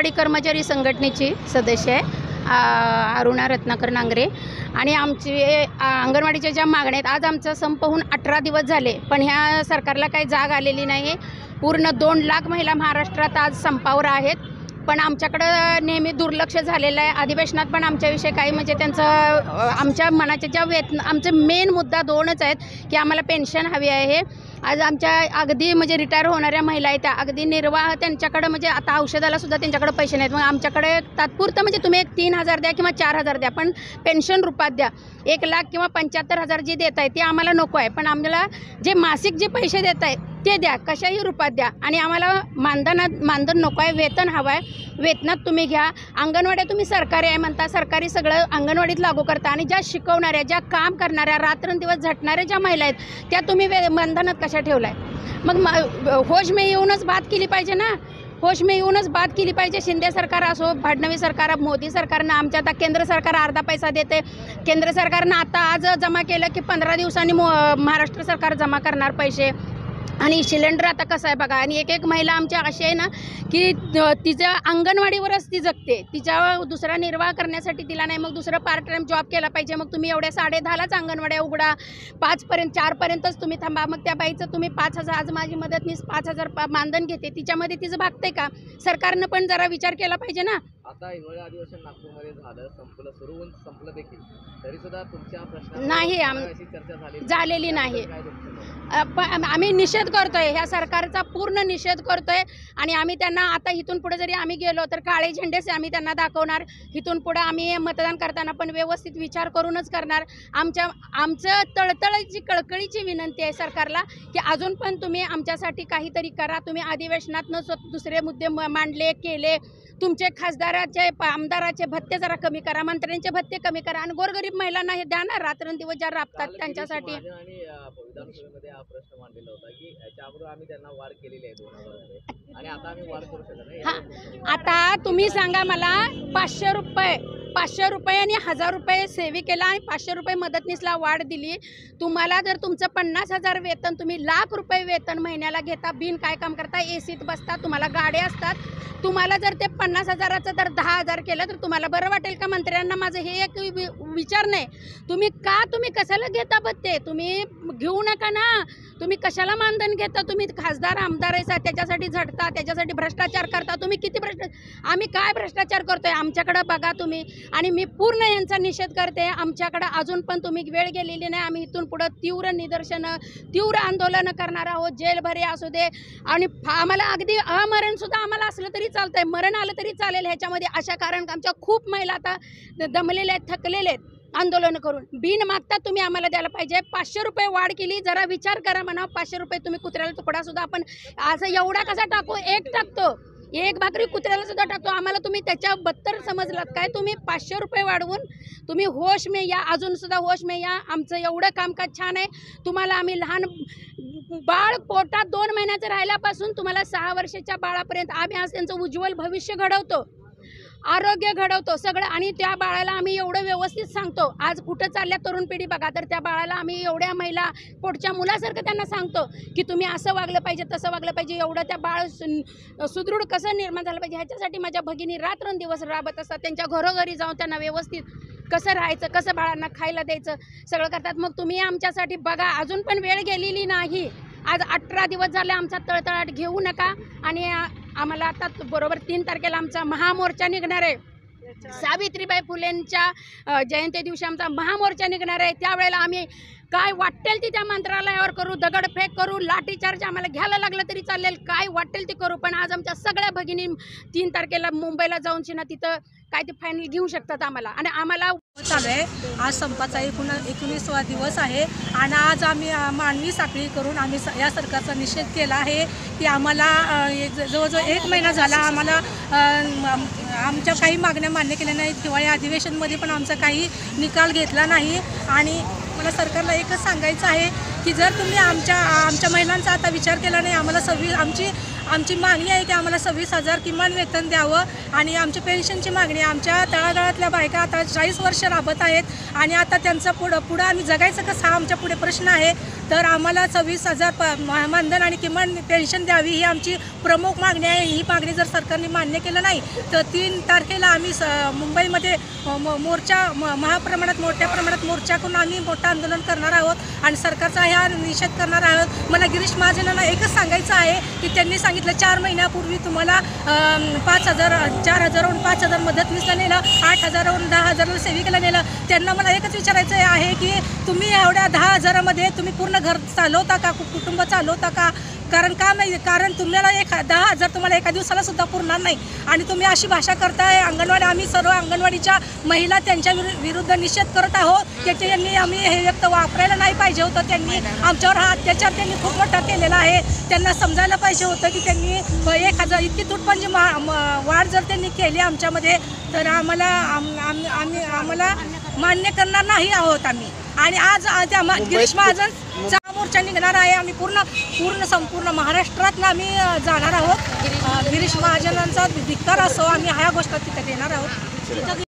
अंगणवाडी कर्मचारी संघटनेची सदस्य आहे अरुणा रत्नाकर नांगरे आणि आमची अंगणवाडीच्या ज्या मागण्या आहेत, आज आमचा संप होऊन 18 दिवस झाले, पण ह्या सरकारला काही जाग आलेली नाही। पूर्ण 2 लाख महिला महाराष्ट्रात आज संपावर आहेत, पण आमच्याकडं नेहमी दुर्लक्ष झालेलं आहे। अधिवेशनात पण आमच्याविषयी काही म्हणजे त्यांचं आमच्या मनाच्या ज्या आमचे मेन मुद्दा 2च आहेत की आम्हाला पेन्शन हवी आहे। आज आमच्या अगदी म्हणजे रिटायर होणाऱ्या महिला आहेत, त्या अगदी निर्वाह त्यांच्याकडे म्हणजे आता औषधाला सुद्धा त्यांच्याकडे पैसे नाहीत। मग आमच्याकडे तात्पुरतं म्हणजे तुम्ही एक 3,000 द्या किंवा 4,000 द्या, पण पेन्शन रूपात द्या। 1 लाख किंवा 75,000 जी देत आहे ते आम्हाला नको आहे, पण आम्हाला जे मासिक जे पैसे देत आहेत ते द्या, कशाही रूपात द्या। आणि आम्हाला मानधन नको आहे, वेतन हवं आहे। वेतनात तुम्ही घ्या। अंगणवाड्या तुम्ही सरकारी आहे म्हणता, सरकारी सगळं अंगणवाडीत लागू करता, आणि ज्या शिकवणाऱ्या, ज्या काम करणाऱ्या, रात्रंदिवस झटणाऱ्या ज्या महिला आहेत त्या तुम्ही मानधनात कशा ठेवलाय? मग होश में येऊनच बात केली पाहिजे ना, होश में येऊनच बात केली पाहिजे। शिंदे सरकार असो, फडणवीस सरकार, मोदी सरकारनं आमच्या आता केंद्र सरकार अर्धा पैसा देते। केंद्र सरकारनं आता आज जमा केलं की 15 दिवसांनी महाराष्ट्र सरकार जमा करणार पैसे। आणि सिलेंडर आता कसं आहे बघा, आणि एक महिला आमच्या अशी आहे ना की तिच्या अंगणवाडीवरच ती जगते, तिच्या दुसरा निर्वाह करण्यासाठी तिला नाही, मग दुसरं पार्ट टाइम जॉब केला पाहिजे। मग तुम्ही एवढ्या 10:30लाच अंगणवाड्या उघडा, 5पर्यंत 4पर्यंतच तुम्ही थांबा। मग त्या बाईचं तुम्ही 5,000, आज माझी मदतनीस 5,000 मानधन घेते, तिच्यामध्ये तिचं भागते का? सरकारनं पण जरा विचार केला पाहिजे ना। आता हिवाळी अधिवेशन नागपूरमध्ये झालं, संपलं, सुरू होऊन संपलं देखील, तरी सुद्धा तुमच्या प्रश्नावर नाही अशी चर्चा झालेली नाही। आम्ही निषेध करतोय, ह्या सरकारचा पूर्ण निषेध करतोय, आणि आम्ही त्यांना आता इथून पुढे जरी आम्ही गेलो तर काळे झेंडेच आम्ही त्यांना दाखवणार। इथून पुढे आम्ही मतदान करताना पण व्यवस्थित विचार करूनच करणार। आमचं तळतळीची कळकळीची विनंती आहे सरकारला की अजून पण तुम्ही आमच्यासाठी काहीतरी करा। तुम्ही अधिवेशनातनं दुसरे मुद्दे मांडले केले, तुमचे खासदाराचे आमदाराचे भत्ते जरा कमी करा, मंत्र्यांचे भत्ते कमी करा, आणि गोरगरीब महिलांना हे द्या ना, रात्रंदिवस ज्या राबतात त्यांच्यासाठी। विधानसभेमध्ये हा प्रश्न मांडलेला होता की याच्या अगोदर आम्ही त्यांना वाढ केलेली आहे 2000 आणि आता आम्ही वाढ करू शकत नाही। आता तुम्ही सांगा मला, 500 रुपये आणि 1000 रुपये सेविकेला आणि 500 रुपये मदतनीसला वाढ दिली। तुम्हाला जर तुमचं 50,000 वेतन, तुम्ही ₹1,00,000 वेतन महिन्याला घेता, बिन काय काम करता, एसीत बसता, तुम्हाला गाड्या असतात, तुम्हाला जर ते 50,000चं जर 10,000 केलं तर तुम्हाला बरं वाटेल का? मंत्र्यांना माझं हे एक विचार नाही, तुम्ही कशाला घेता भत्ते? तुम्ही घेऊ नका ना, तुम्ही कशाला मानधन घेता? तुम्ही खासदार आमदार आहे, त्याच्यासाठी झटता, त्याच्यासाठी भ्रष्टाचार करता। तुम्ही किती आम्ही काय भ्रष्टाचार करतोय आमच्याकडे बघा तुम्ही। आणि मी पूर्ण यांचा निषेध करते, आमच्याकडे अजून पण तुम्ही वेळ गेलेली नाही। आम्ही इथून पुढे तीव्र निदर्शनं, तीव्र आंदोलनं करणार आहोत, जेलभरे असू दे, आणि आम्हाला अगदी अमरण सुद्धा आम्हाला असलं तरी चालतंय, मरण आलं तरी चालेल ह्याच्यामध्ये। अशा कारण आमच्या खूप महिला आता दमलेल्या आहेत, थकलेल्या आहेत आंदोलन करून। बिन मागता तुम्ही आम्हाला द्यायला पाहिजे। 500 रुपये वाढ केली, जरा विचार करा म्हणा। 500 रुपये तुम्ही कुत्र्याला तुकडा सुद्धा आपण असं एवढा कसा टाकू? एक टाकतो, एक भाकरी कुत्र्याला सुद्धा टाकतो, आम्हाला तुम्ही त्याच्या बत्तर समजलात काय? तुम्ही 500 रुपये वाढवून तुम्ही होश में या, अजून सुद्धा होश में या। आमचं एवढं कामकाज छान आहे, तुम्हाला आम्ही लहान बाळ पोटात 2 महिन्याचं राहिल्यापासून तुम्हाला 6 वर्षाच्या बाळापर्यंत आम्ही आज त्यांचं उज्ज्वल भविष्य घडवतो, आरोग्य घडवतो सगळं, आणि त्या बाळाला आम्ही एवढं व्यवस्थित सांगतो। आज कुठं चालल्या तरुण पिढी बघा, तर त्या बाळाला आम्ही एवढ्या महिला पोटच्या मुलासारखं त्यांना सांगतो की तुम्ही असं वागलं पाहिजे, तसं वागलं पाहिजे, एवढं त्या बाळ सुदृढ कसं निर्माण झालं पाहिजे ह्याच्यासाठी माझ्या भगिनी रात्रंदिवस राबत असतात। त्यांच्या घरोघरी जाऊन त्यांना व्यवस्थित कसं राहायचं, कसं बाळांना खायला द्यायचं सगळं करतात। मग तुम्ही आमच्यासाठी बघा, अजून पण वेळ गेलेली नाही। आज 18 दिवस झाले, आमचा तळतळाट घेऊ नका। आणि आम्हाला आता बरोबर 3 तारखेला आमचा महामोर्चा निघणार आहे, सावित्रीबाई फुलेंच्या जयंती दिवशी आमचा महामोर्चा निघणार आहे। त्यावेळेला आम्ही काय वाटेल ती त्या मंत्रालयावर करू, दगडफेक करू, लाठीचार्ज आम्हाला घ्यायला लागलं तरी चालेल, काय वाटेल ते करू, पण आज आमच्या सगळ्या भगिनी 3 तारखेला मुंबईला जाऊन शिना तिथं काय ते फायनल घेऊ शकतात आम्हाला। आणि आम्हाला चालू आहे, आज संपाचा 19वा दिवस आहे, आणि आज आम्ही मानवी साखळी करून आम्ही या सरकारचा निषेध केला आहे की आम्हाला जवळजवळ 1 महिना झाला, आम्हाला आमच्या काही मागण्या मान्य केल्या नाहीत। हिवाळी अधिवेशनमध्ये पण आमचा काही निकाल घेतला नाही। आणि मला सरकारला एकच सांगायचं आहे की जर तुम्ही आमच्या महिलांचा आता विचार केला नाही, आम्हाला आमची आमची मागणी आहे की आम्हाला 26,000 किमान वेतन द्यावं आणि आमची पेन्शनची मागणी आहे. आमच्या तळागाळातल्या बायका आता 40 वर्ष राबत आहेत आणि आता त्यांचं पुढं आम्ही जगायचं कसं हा आमच्या पुढे प्रश्न आहे. तर आम्हाला 26,000 मानधन आणि किमान पेन्शन द्यावी ही आमची प्रमुख मागणी आहे. ही मागणी जर सरकारने मान्य केलं नाही तर 3 तारखेला आम्ही मुंबईमध्ये मोर्चा मोठ्या प्रमाणात मोर्चा करून आम्ही मोठं आंदोलन करणार आहोत आणि सरकारचा ह्या निषेध करणार आहोत. मला गिरीश महाजनांना एकच सांगायचं आहे की त्यांनी सांगितलं 4 महिन्यापूर्वी तुम्हाला 4,000वरून 5,000 मदतनीसला नेलं, 8,000वरून 10,000ला सेविकेला नेलं. त्यांना मला एकच विचारायचं आहे की तुम्ही एवढ्या 10,000मध्ये तुम्ही पूर्ण घर चालवता का, कुटुंब चालवता का? कारण तुम्हाला 10,000 तुम्हाला एका दिवसाला सुद्धा पुरणार नाही आणि तुम्ही अशी भाषा करताय. अंगणवाडी आम्ही सर्व अंगणवाडीच्या महिला त्यांच्या विरुद्ध निषेध करत आहोत. त्यांनी आम्ही हे व्यक्त वापरायला नाही पाहिजे होतं. त्यांनी आमच्यावर हा अत्याचार त्यांनी खूप मोठा केलेला आहे. त्यांना समजायला पाहिजे होतं की त्यांनी 1,000 इतकी तुटपंजी वाढ जर त्यांनी केली आमच्यामध्ये तर आम्हाला मान्य करणार नाही आहोत आम्ही. आणि आज त्या गिरीश महाजनचा मोर्चा निघणार आहे. आम्ही संपूर्ण महाराष्ट्रातनं आम्ही जाणार आहोत. गिरीश महाजनांचा धिक्कार असो आम्ही ह्या गोष्टी तिथे देणार आहोत.